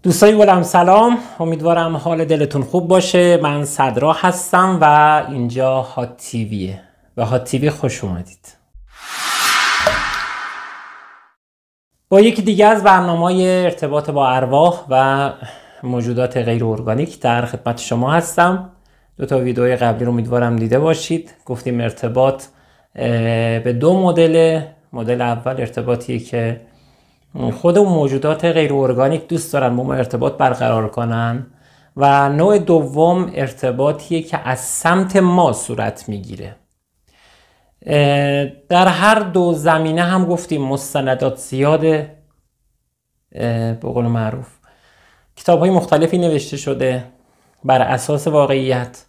دوستای گلم سلام، امیدوارم حال دلتون خوب باشه. من صدرا هستم و اینجا هات تیویه. به هات تیوی خوش اومدید. با یکی دیگه از برنامه‌های ارتباط با ارواح و موجودات غیر ارگانیک در خدمت شما هستم. 2 ویدئوی قبلی رو امیدوارم دیده باشید. گفتیم ارتباط به 2 مدل. مدل اول ارتباطیه که خود اون موجودات غیر ارگانیک دوست دارن با ما ارتباط برقرار کنن و نوع دوم ارتباطیه که از سمت ما صورت میگیره. در هر 2 زمینه هم گفتیم مستندات زیاده، به قول معروف کتاب های مختلفی نوشته شده بر اساس واقعیت،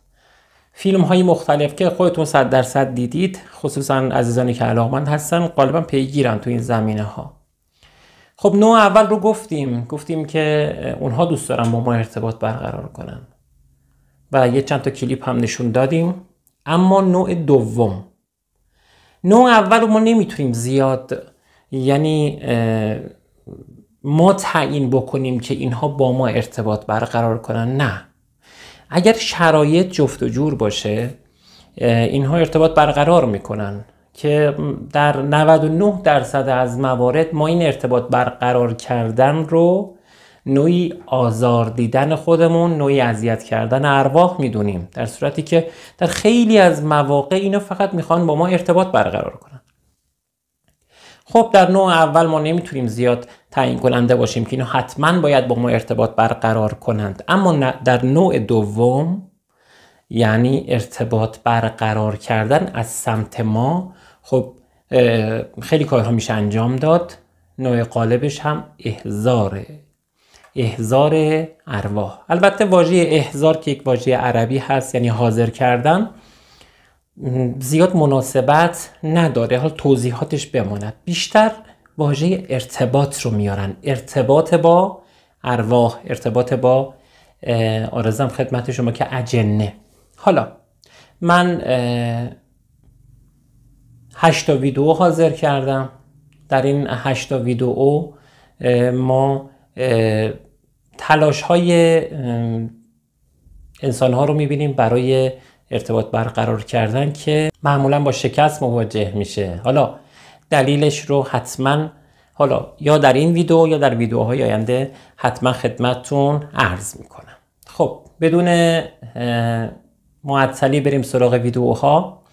فیلم های مختلف که خودتون 100% دیدید، خصوصا عزیزانی که علاقمند هستن غالبا پیگیرن تو این زمینه ها. خب نوع اول رو گفتیم که اونها دوست دارن با ما ارتباط برقرار کنن و یه چند تا کلیپ هم نشون دادیم. اما نوع دوم، نوع اول رو ما نمیتونیم زیاد ما تعیین بکنیم که اینها با ما ارتباط برقرار کنن. نه، اگر شرایط جفت و جور باشه اینها ارتباط برقرار میکنن که در 99% از موارد ما این ارتباط برقرار کردن رو نوعی آزار دیدن خودمون، نوعی اذیت کردن ارواح میدونیم، در صورتی که در خیلی از مواقع اینا فقط میخوان با ما ارتباط برقرار کنن. خب در نوع اول ما نمیتونیم زیاد تعیین کننده باشیم که اینا حتما باید با ما ارتباط برقرار کنند. اما در نوع دوم، یعنی ارتباط برقرار کردن از سمت ما، خب خیلی کارها میشه انجام داد. نوع غالبش هم احضار ارواح. البته واژه احضار که یک واژه عربی هست، یعنی حاضر کردن، زیاد مناسبت نداره، حال توضیحاتش بماند. بیشتر واژه ارتباط رو میارن، ارتباط با ارواح، ارتباط با آرزم خدمت شما که اجنه. حالا من 8 ویدئو حاضر کردم. در این 8 ویدئو ما تلاش های انسان ها رو میبینیم برای ارتباط برقرار کردن که معمولا با شکست مواجه میشه. حالا دلیلش رو حتما یا در این ویدئو یا در ویدئوهای آینده حتما خدمتتون عرض میکنم. خب بدون معطلی بریم سراغ ویدئوها.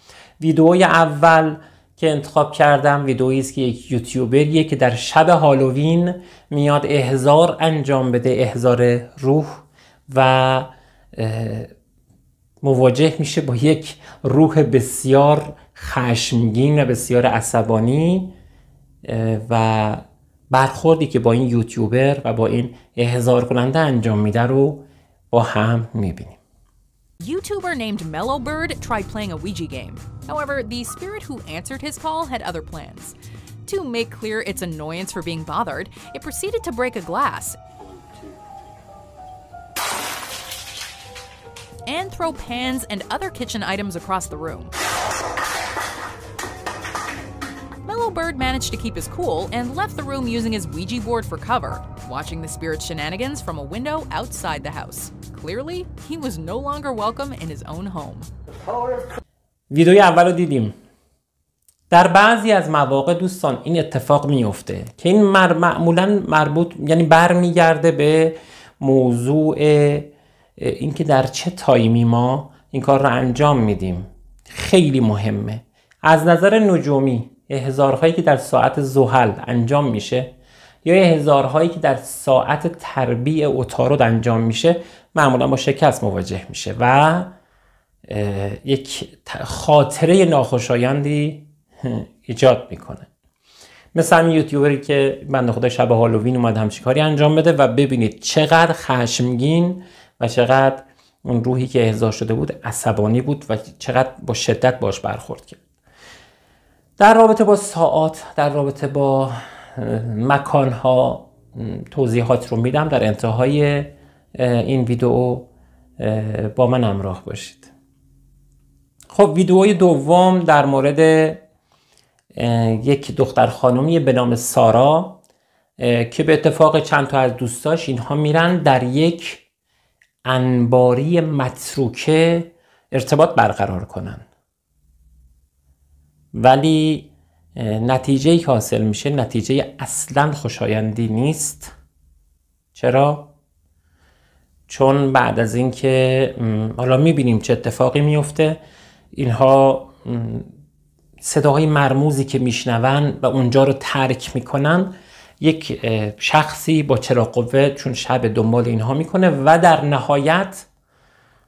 ویدئوی اول که انتخاب کردم ویدئویی است که یک یوتیوبریه که در شب هالووین میاد احضار انجام بده، احضار روح، و مواجه میشه با یک روح بسیار خشمگین و بسیار عصبانی و برخوردی که با این یوتیوبر و با این احضار کننده انجام میده رو با هم میبینیم. YouTuber named Mellowbird tried playing a Ouija game. However, the spirit who answered his call had other plans. To make clear its annoyance for being bothered, it proceeded to break a glass and throw pans and other kitchen items across the room. Mellowbird managed to keep his cool and left the room using his Ouija board for cover, watching the spirit's shenanigans from a window outside the house. Clearly, he was no longer welcome in his own home. ویدئوی اول رو دیدیم. در بعضی از مواقع دوستان این اتفاق میفته که این معمولاً برمیگرده به موضوع اینکه در چه تایمی ما این کار رو انجام میدیم. خیلی مهمه. از نظر نجومی احضارهایی که در ساعت زحل انجام میشه یا احضارهایی که در ساعت تربیع عطارد انجام میشه معمولا با شکست مواجه میشه و یک خاطره ناخوشایندی ایجاد میکنه. مثل همین یوتیوبری که بنده خدا شب هالووین اومد همچین کاری انجام بده و ببینید چقدر خشمگین و چقدر اون روحی که احضار شده بود عصبانی بود و چقدر با شدت باش برخورد کرد. در رابطه با ساعات، در رابطه با مکانها توضیحات رو میدم. در انتهای این ویدئو با من همراه باشید. خب ویدئوی دوم در مورد یک دختر خانومی به نام سارا که به اتفاق چند تا از دوستاش اینها میرن در یک انباری متروکه ارتباط برقرار کنن. ولی نتیجه‌ای که حاصل میشه نتیجه اصلاً خوشایندی نیست. چرا؟ چون بعد از اینکه حالا میبینیم چه اتفاقی میفته، اینها صداهای مرموزی که میشنون و اونجا رو ترک میکنن، یک شخصی با چراغ قوه چون شب دنبال اینها میکنه و در نهایت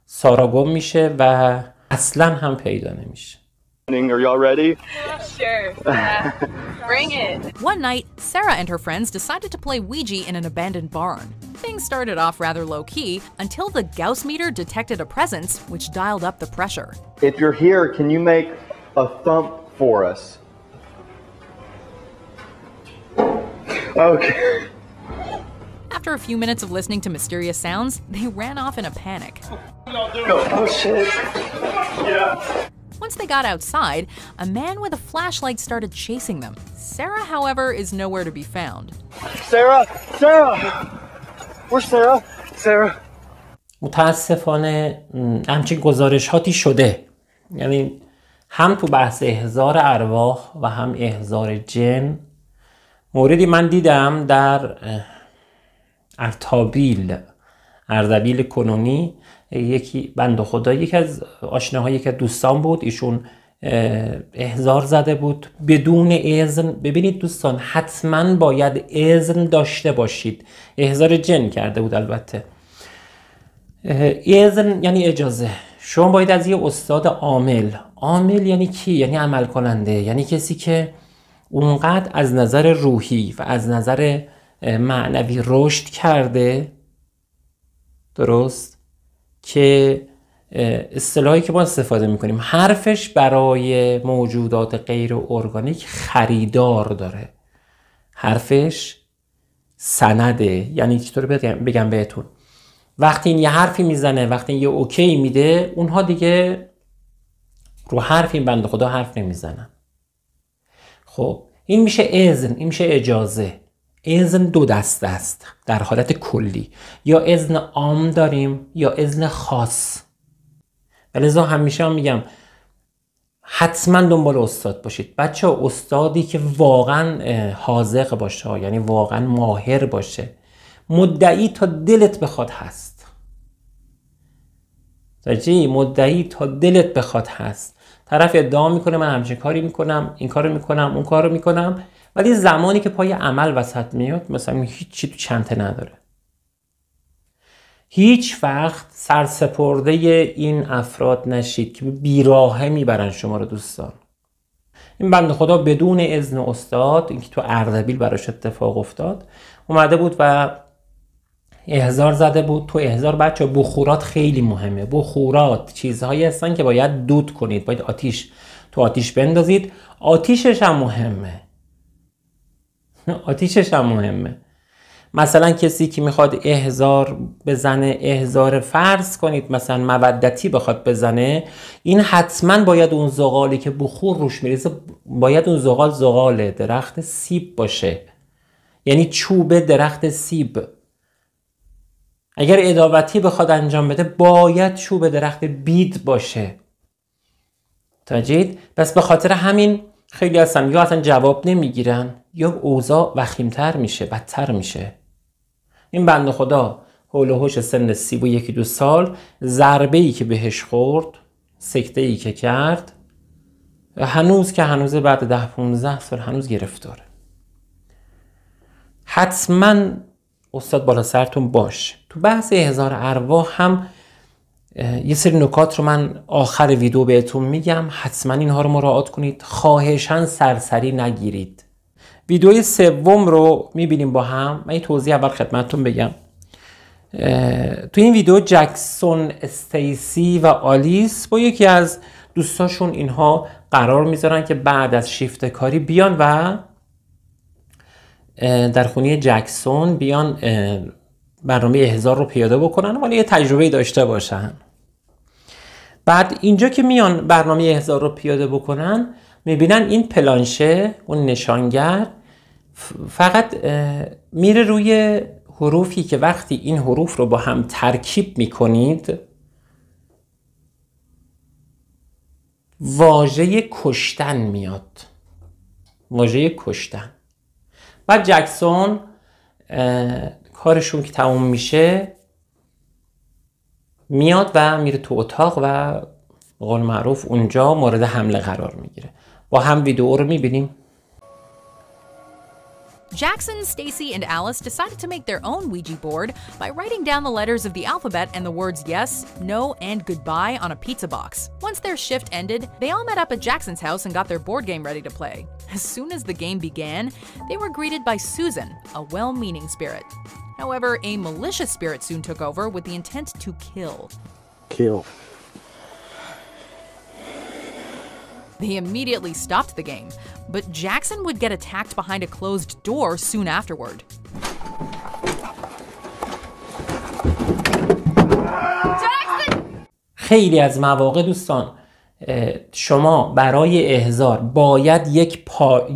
سارا گم میشه و اصلا هم پیدا نمیشه. Are y'all ready? Sure. Yeah. Bring it. One night, Sarah and her friends decided to play Ouija in an abandoned barn. Things started off rather low-key until the Gauss meter detected a presence which dialed up the pressure. If you're here, can you make a thump for us? Okay. After a few minutes of listening to mysterious sounds, they ran off in a panic. Oh shit. Yeah. Once they got outside, a man with a flashlight started chasing them. Sarah, however, is nowhere to be found. Sarah! Sarah! Where's Sarah? Sarah? متاسفانه همچین گزارشاتی شده، یعنی هم تو بحث احضار ارواح و هم احضار جن. موردی من دیدم در اردبیل کنونی، یکی بنده خدا، یکی از آشناهای یکی از دوستان بود، ایشون احضار زده بود بدون اذن. ببینید دوستان، حتما باید اذن داشته باشید. احضار جن کرده بود البته. اذن یعنی اجازه. شما باید از یه استاد عامل یعنی کی؟ یعنی عمل کننده، یعنی کسی که اونقدر از نظر روحی و از نظر معنوی رشد کرده، درست، که اصطلاحی که ما استفاده میکنیم، حرفش برای موجودات غیر ارگانیک خریدار داره، حرفش سنده. یعنی چطور بگم بهتون، وقتی این یه حرفی میزنه، وقتی این یه اوکی میده، اونها دیگه رو حرف این بنده خدا حرف نمیزنن. خب این میشه اذن، این میشه اجازه. اذن دو دسته است در حالت کلی، یا اذن عام داریم یا اذن خاص. ولذا همیشه هم میگم حتما دنبال استاد باشید بچه ها. استادی که واقعا حاذق باشه، یعنی واقعا ماهر باشه، مدعی تا دلت بخواد هست. مدعی تا دلت بخواد هست. طرف ادعا میکنه من همچین کاری میکنم، این کارو میکنم، اون کارو میکنم، ولی زمانی که پای عمل وسط میاد مثلا هیچی تو چنته نداره. هیچ وقت سرسپرده این افراد نشید که بیراهه میبرن شما رو دوستان. این بنده خدا بدون اذن استاد، این که تو اردبیل براش اتفاق افتاد، اومده بود و احضار زده بود. تو احضار بچه بخورات خیلی مهمه. بخورات چیزهایی هستن که باید دود کنید، باید آتیش بندازید. آتیشش هم مهمه. مثلا کسی که میخواد احضار بزنه، احضار فرض کنید مثلا مودتی بخواد بزنه، این حتما باید اون زغالی که بخور روش میریزه، باید اون زغال درخت سیب باشه، یعنی چوب درخت سیب. اگر اداوتی بخواد انجام بده باید چوب درخت بید باشه. تاجید بس به خاطر همین خیلی هستن یا اصلا جواب نمیگیرن یا اوضاع وخیمتر میشه، بدتر میشه. این بنده خدا حول و حوش سن 31-2 سال، ضربه‌ای که بهش خورد، سکته‌ای که کرد، هنوز بعد 10-15 سال هنوز گرفتاره. حتما استاد بالا سرتون باش. تو بحث احضار ارواح هم یه سری نکات رو من آخر ویدیو بهتون میگم، حتما اینها رو مراعات کنید. خواهشاً سرسری نگیرید. ویدیوی سوم رو میبینیم با هم. من یه توضیح اول خدمتتون بگم. تو این ویدیو جکسون استیسی و آلیس با یکی از دوستاشون اینها قرار میذارن که بعد از شیفت کاری بیان و در خونه جکسون بیان برنامه احضار رو پیاده بکنن، ولی یه تجربه داشته باشن. بعد اینجا که میان برنامه احضار رو پیاده بکنن، میبینن این پلانشه، اون نشانگر، فقط میره روی حروفی که وقتی این حروف رو با هم ترکیب میکنید واژه کشتن میاد. واژه کشتن. بعد جکسون کارشون که تموم میشه میاد و میره تو اتاق و به قول معروف اونجا مورد حمله قرار میگیره. با هم ویدیو رو میبینیم. Jackson, Stacy, and Alice decided to make their own Ouija board by writing down the letters of the alphabet and the words yes, no, and goodbye on a pizza box. Once their shift ended, they all met up at Jackson's house and got their board game ready to play. As soon as the game began, they were greeted by Susan, a well-meaning spirit. However, a malicious spirit soon took over with the intent to kill. Kill. They immediately stopped the game, but Jackson would get attacked behind a closed door soon afterward. خیلی از مواقع دوستان شما برای احضار باید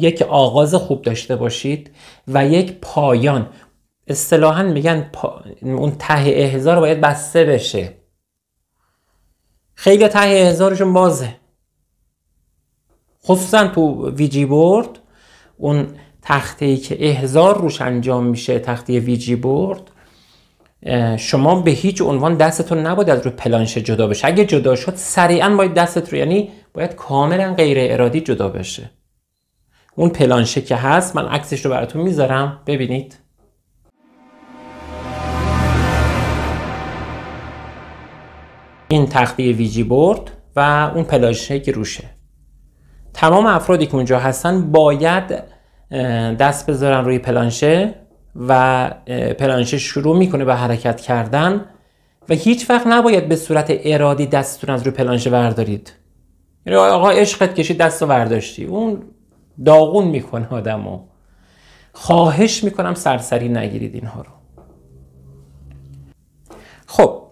یک آغاز خوب داشته باشید و یک پایان. اصطلاحاً میگن اون ته احضار باید بسته بشه. خیلی ته احضارشون بازه، خصوصا تو ویجی بورد. اون تخته‌ای که احضار روش انجام میشه، تخته ویجی بورد، شما به هیچ عنوان دستتون نباید از روی پلانشه جدا بشه. اگه جدا شد سریعا باید دستت رو، یعنی باید کاملا غیر ارادی جدا بشه. اون پلانشه که هست، من عکسش رو براتون میذارم ببینید. این تخته ویجی بورد و اون پلانشه که روشه. تمام افرادی که اونجا هستن باید دست بذارن روی پلانشه و پلانشه شروع میکنه به حرکت کردن و هیچ وقت نباید به صورت ارادی دستتون از روی پلانشه بردارید. یعنی آقا عشقت کشید دست رو برداشتی، اون داغون میکنه آدمو. خواهش میکنم سرسری نگیرید اینها رو. خب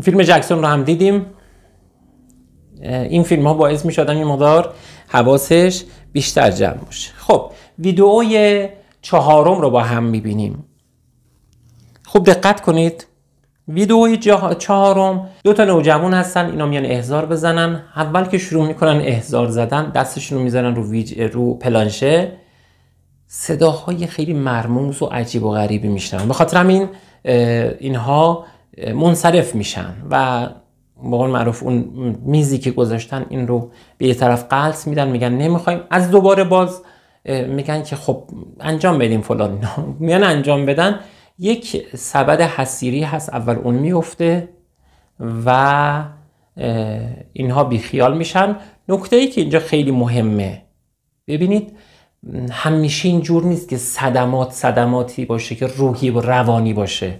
فیلم جکسون رو هم دیدیم. این فیلم ها باعث می شدن یه مقدار حواسش بیشتر جمع باشه. خب ویدئوی چهارم رو با هم می بینیم. خوب دقت کنید. ویدئوی چهارم دو تا نوجوان هستن، اینا میان احضار بزنن. اول که شروع میکنن احضار زدن دستشون رو میزنن رو پلانشه، صداهای خیلی مرموز و عجیب و غریبی میشنن. به خاطر همین اینها منصرف میشن و به قول معروف اون میزی که گذاشتن این رو به یه طرف قلس میدن، میگن نمیخوایم. از دوباره باز میگن که خب انجام بدیم فلان. میان انجام بدن. یک سبد حصیری هست، اول اون میفته و اینها بیخیال میشن. نکته ای که اینجا خیلی مهمه، ببینید همیشه اینجور نیست که صدماتی باشه که روحی و روانی باشه.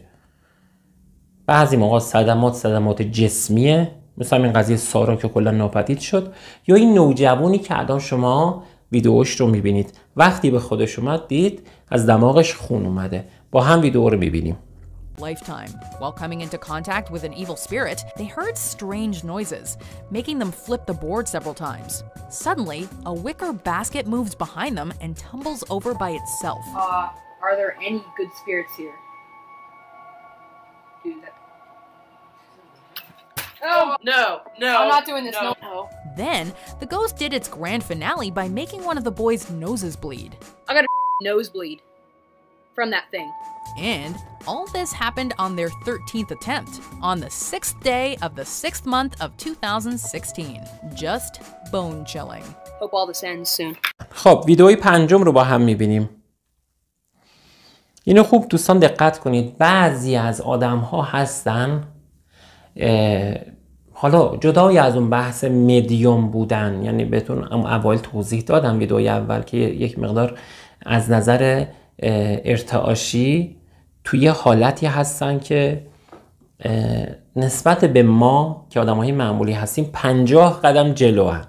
بعضی موقع صدمات جسمیه، مثلا این قضیه سارا که کلا ناپدید شد، یا این نوجوانی که الان شما ویدیوش رو میبینید وقتی به خودش اومد دید از دماغش خون اومده. با هم ویدیو رو میبینیم. Lifetime. While coming into contact with an evil spirit, they heard strange noises, making them flip the board several times. Suddenly, a wicker basket moves behind them and tumbles over by itself. Are there any good spirits here? Dude, that... Oh, no. I'm not doing this, no. Then, the ghost did its grand finale by making one of the boys' noses bleed. I got a nosebleed from that thing. And all this happened on their 13th attempt, on the 6th day of the 6th month of 2016. Just bone-chilling. Hope all this ends soon. خب ویدئوی پنجم رو با هم میبینیم. اینو خوب دوستان دقت کنید. بعضی از آدم ها هستن، حالا جدای از اون بحث مدیوم بودن، یعنی بهتون اول توضیح دادم ویدئوی اول که یک مقدار از نظر ارتعاشی توی حالتی هستن که نسبت به ما که آدم‌های معمولی هستیم 50 قدم جلوه.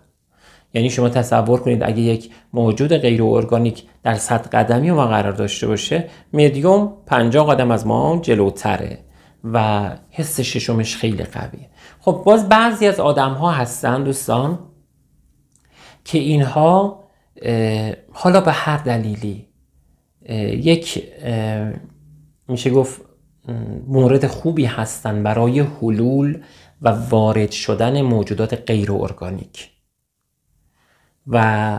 یعنی شما تصور کنید اگه یک موجود غیر ارگانیک در 100 قدمی ما قرار داشته باشه، مدیوم 50 قدم از ما جلوتره و حس ششمش خیلی قویه. خب باز بعضی از آدم ها هستن دوستان که اینها حالا به هر دلیلی یک میشه گفت مورد خوبی هستن برای حلول و وارد شدن موجودات غیر ارگانیک. و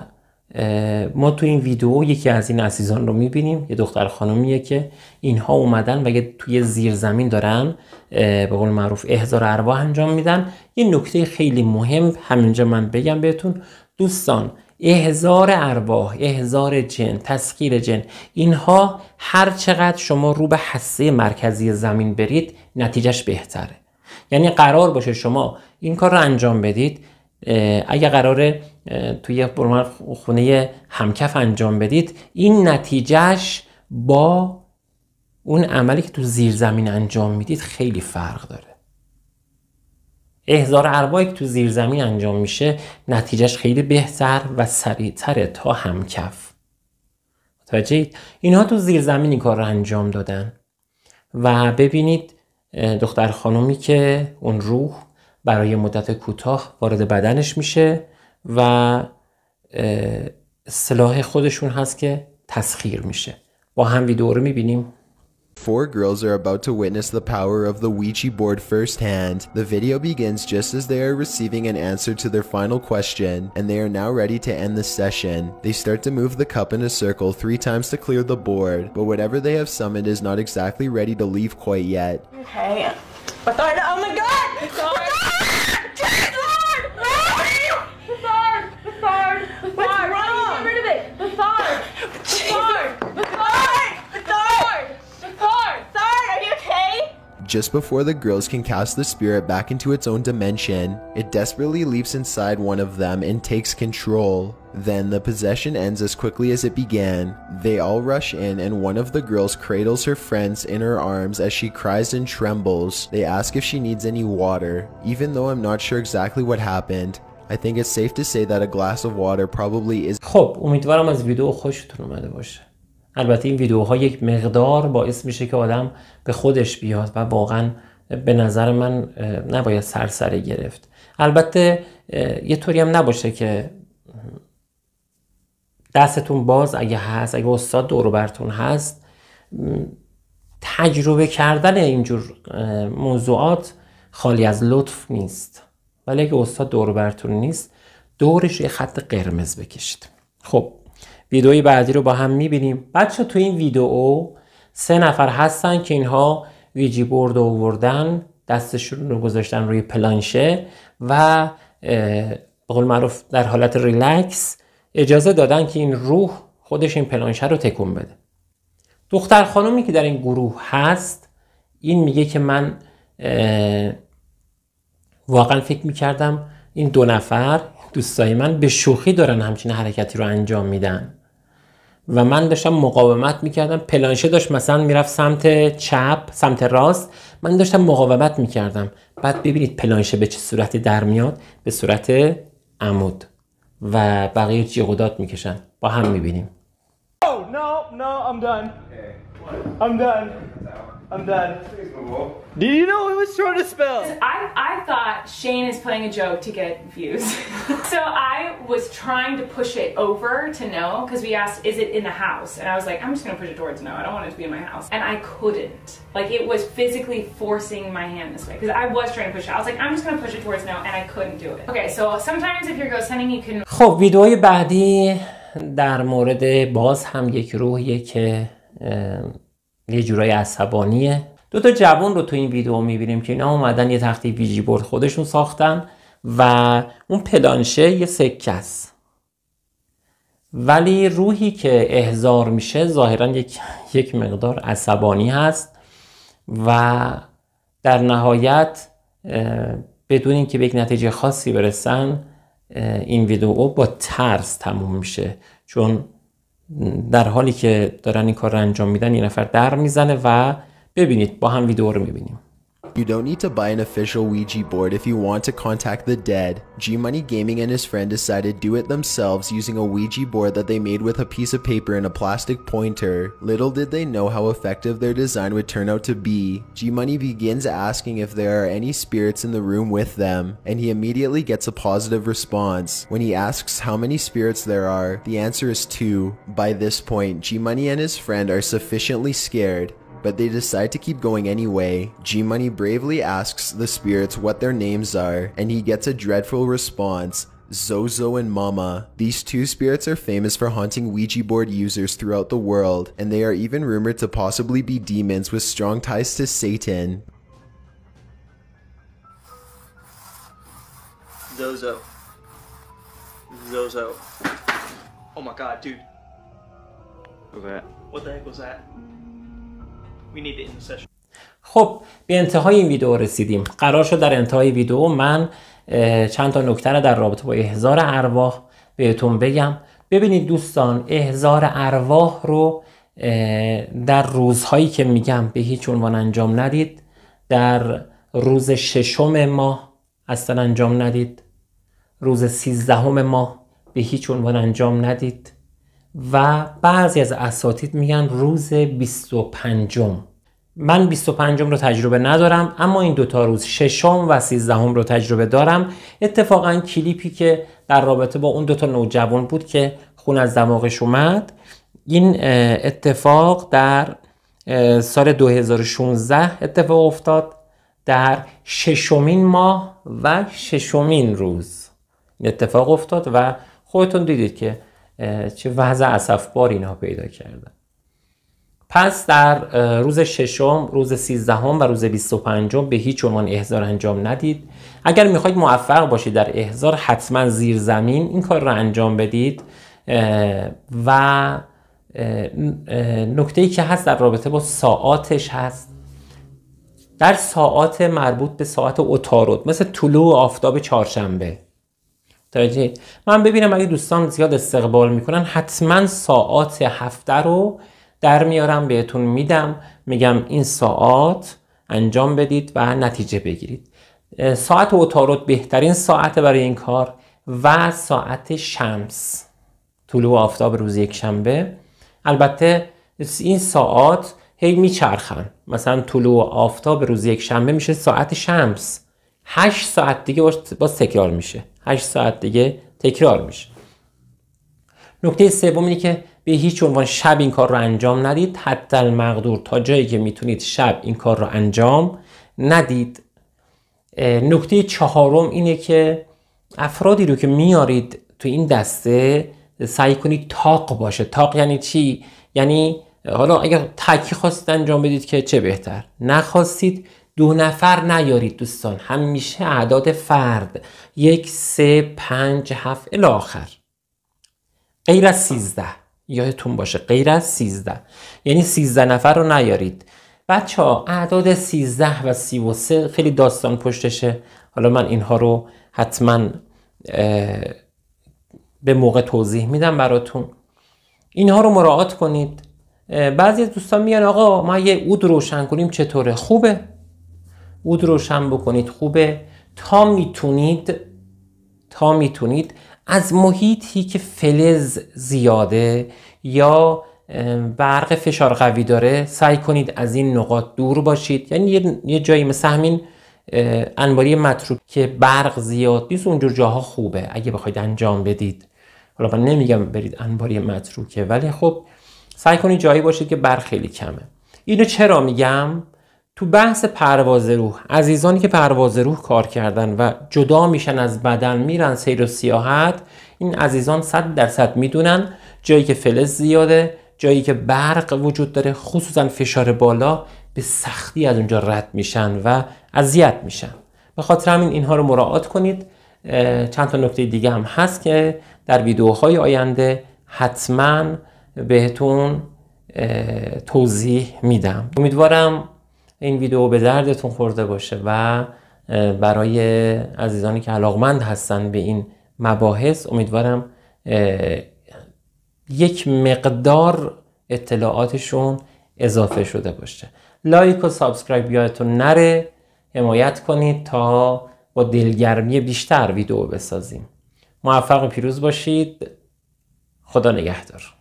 ما تو این ویدیو یکی از این عزیزان رو میبینیم، یه دختر خانومیه که اینها اومدن و یه توی زیر زمین دارن به قول معروف احضار ارواح انجام میدن. یه نکته خیلی مهم همینجا من بگم بهتون دوستان، احضار ارواح، احضار جن، تسخیر جن، اینها هر چقدر شما رو به هسته مرکزی زمین برید نتیجهش بهتره. یعنی قرار باشه شما این کار رو انجام بدید، اگه قراره توی خونه همکف انجام بدید، این نتیجهش با اون عملی که تو زیر زمین انجام میدید خیلی فرق داره. احضار ارواحی که تو زیر زمین انجام میشه نتیجهش خیلی بهتر و سریعتره تا همکف. متوجهید؟ اینها تو زیر زمین این کار رو انجام دادن و ببینید دختر خانومی که اون روح برای مدت کوتاه وارد بدنش میشه و سلاح خودشون هست که تسخیر میشه. با هم ویدیو رو میبینیم. Four girls are about to witness the power of the Ouija board firsthand. The video begins just as they are receiving an answer to their final question, and they are now ready to end the session. They start to move the cup in a circle 3 times to clear the board, but whatever they have summoned is not exactly ready to leave quite yet. Okay. Oh my god! Just before the girls can cast the spirit back into its own dimension, it desperately leaps inside one of them and takes control. Then the possession ends as quickly as it began. They all rush in and one of the girls cradles her friends in her arms as she cries and trembles. They ask if she needs any water. Even though I'm not sure exactly what happened, I think it's safe to say that a glass of water probably is. خب امیدوارم از ویدیو خوشتون اومده باشه. البته این ویدیوها یک مقدار باعث میشه که آدم به خودش بیاد و واقعا به نظر من نباید سرسره گرفت. البته یه طوری هم نباشه که دستتون باز اگه هست، اگه استاد دور و برتون هست، تجربه کردن اینجور موضوعات خالی از لطف نیست. ولی اگه استاد دور و برتون نیست، دورش یه خط قرمز بکشید. خب ویدئوی بعدی رو با هم میبینیم. بچه تو این ویدئو 3 نفر هستن که اینها ویجی بورد آوردن، دستشون رو گذاشتن روی پلانشه و به قول معروف در حالت ریلکس اجازه دادن که این روح خودش این پلانشه رو تکون بده. دختر خانومی که در این گروه هست این میگه که من واقعا فکر میکردم این 2 نفر دوستای من به شوخی دارن همچین حرکتی رو انجام میدن و من داشتم مقاومت میکردم. پلانشه داشت مثلا میرفت سمت چپ، سمت راست، من داشتم مقاومت میکردم. بعد ببینید پلانشه به چه صورتی در میاد، به صورت عمود و بقیه جیغ و داد میکشن. با هم میبینیم. I'm done. Did you know it was short of spells? I thought Shane is playing a joke to get views. So I was trying to push it over to no, because we asked, is it in the house? And I was like, I'm just going to push it towards no. I don't want it to be in my house. And I couldn't. Like, it was physically forcing my hand this way, because I was trying to push it. I was like, I'm just going to push it towards no, and I couldn't do it. Okay, so sometimes if you're ghost hunting, you can... خب ویدئوی بعدی در مورد باز هم یک روحیه که یه جورای عصبانیه. 2 جوان رو تو این ویدیو میبینیم که اینا اومدن یه تخته ویجی بورد خودشون ساختن و اون پلانشه یه سکه است، ولی روحی که احضار میشه ظاهرا یک مقدار عصبانی هست و در نهایت بدون اینکه به یک نتیجه خاصی برسن این ویدیو با ترس تموم میشه، چون در حالی که دارن این کار رو انجام میدن یه نفر در میزنه و ببینید با هم ویدیو رو میبینیم. You don't need to buy an official Ouija board if you want to contact the dead. G-Money Gaming and his friend decided to do it themselves using a Ouija board that they made with a piece of paper and a plastic pointer. Little did they know how effective their design would turn out to be. G-Money begins asking if there are any spirits in the room with them, and he immediately gets a positive response. When he asks how many spirits there are, the answer is 2. By this point, G-Money and his friend are sufficiently scared, but they decide to keep going anyway. G-Money bravely asks the spirits what their names are, and he gets a dreadful response: Zozo and Mama. These 2 spirits are famous for haunting Ouija board users throughout the world, and they are even rumored to possibly be demons with strong ties to Satan. Zozo. Zozo. Oh my god, dude. What was that? What the heck was that? We need the intercession. خب به انتهای این ویدیو رسیدیم. قرار شد در انتهای ویدیو من چند تا نکته رو در رابطه با احضار ارواح بهتون بگم. ببینید دوستان، احضار ارواح رو در روزهایی که میگم به هیچ عنوان انجام ندید. در روز 6 ماه اصلا انجام ندید. روز 13 ماه به هیچ عنوان انجام ندید. و بعضی از اساتید میگن روز 25. من 25 رو تجربه ندارم، اما این 2 روز 6 و 13 رو تجربه دارم. اتفاقا کلیپی که در رابطه با اون 2 نوجوان بود که خون از دماغش اومد، این اتفاق در سال 2016 اتفاق افتاد، در 6 ماه و 6 روز اتفاق افتاد و خودتون دیدید که چه وضع اسفبار اینها پیدا کردن. پس در روز 6، روز 13 و روز 25 به هیچ عنوان احضار انجام ندید. اگر میخواید موفق باشید در احضار، حتما زیر زمین این کار را انجام بدید. و نکته‌ای که هست در رابطه با ساعاتش هست، در ساعات مربوط به ساعت عطارد، مثل طلوع آفتاب چهارشنبه. من ببینم اگه دوستان زیاد استقبال میکنن، حتما ساعات هفته رو در میارم بهتون میدم، میگم این ساعات انجام بدید و نتیجه بگیرید. ساعت عطارد بهترین ساعت برای این کار و ساعت شمس، طلوع آفتاب روز یک شنبه. البته این ساعات هی میچرخن، مثلا طلوع آفتاب روز یک شنبه میشه ساعت شمس، 8 ساعت دیگه باز تکرار میشه، 8 ساعت دیگه تکرار میشه. نکته سوم اینه که به هیچ عنوان شب این کار رو انجام ندید. حتی المقدور تا جایی که میتونید شب این کار رو انجام ندید. نکته چهارم اینه که افرادی رو که میارید تو این دسته سعی کنید تاق باشه. تاق یعنی چی؟ یعنی حالا اگر تکی خواستید انجام بدید که چه بهتر، نخواستید 2 نفر نیارید دوستان، همیشه اعداد فرد 1 3 5 7 الی آخر، غیر از 13. یادتون باشه غیر از 13، یعنی 13 نفر رو نیارید. بچه‌ها اعداد 13 و 33 خیلی داستان پشتشه. حالا من اینها رو حتما به موقع توضیح میدم براتون. اینها رو مراعات کنید. بعضی از دوستان میگن آقا ما یه عود روشن کنیم چطوره؟ خوبه، عود روشن بکنید، خوبه. تا میتونید از محیطی که فلز زیاده یا برق فشار قوی داره سعی کنید از این نقاط دور باشید. یعنی یه جایی مثل همین انباری متروک که برق زیاد نیست، اونجور جاها خوبه اگه بخواید انجام بدید. حالا من نمیگم برید انباری متروکه، ولی خب سعی کنید جایی باشید که برق خیلی کمه. اینو چرا میگم؟ تو بحث پرواز روح، عزیزانی که پرواز روح کار کردن و جدا میشن از بدن میرن سیر و سیاحت، این عزیزان 100% میدونن جایی که فلز زیاده، جایی که برق وجود داره، خصوصا فشار بالا، به سختی از اونجا رد میشن و اذیت میشن. به خاطر همین اینها رو مراعات کنید. چند تا نکته دیگه هم هست که در ویدیوهای آینده حتما بهتون توضیح میدم. امیدوارم این ویدیو به دردتون خورده باشه و برای عزیزانی که علاقمند هستن به این مباحث امیدوارم یک مقدار اطلاعاتشون اضافه شده باشه. لایک و سابسکرایب یادتون نره حمایت کنید تا با دلگرمی بیشتر ویدیو بسازیم. موفق و پیروز باشید. خدا نگهدار.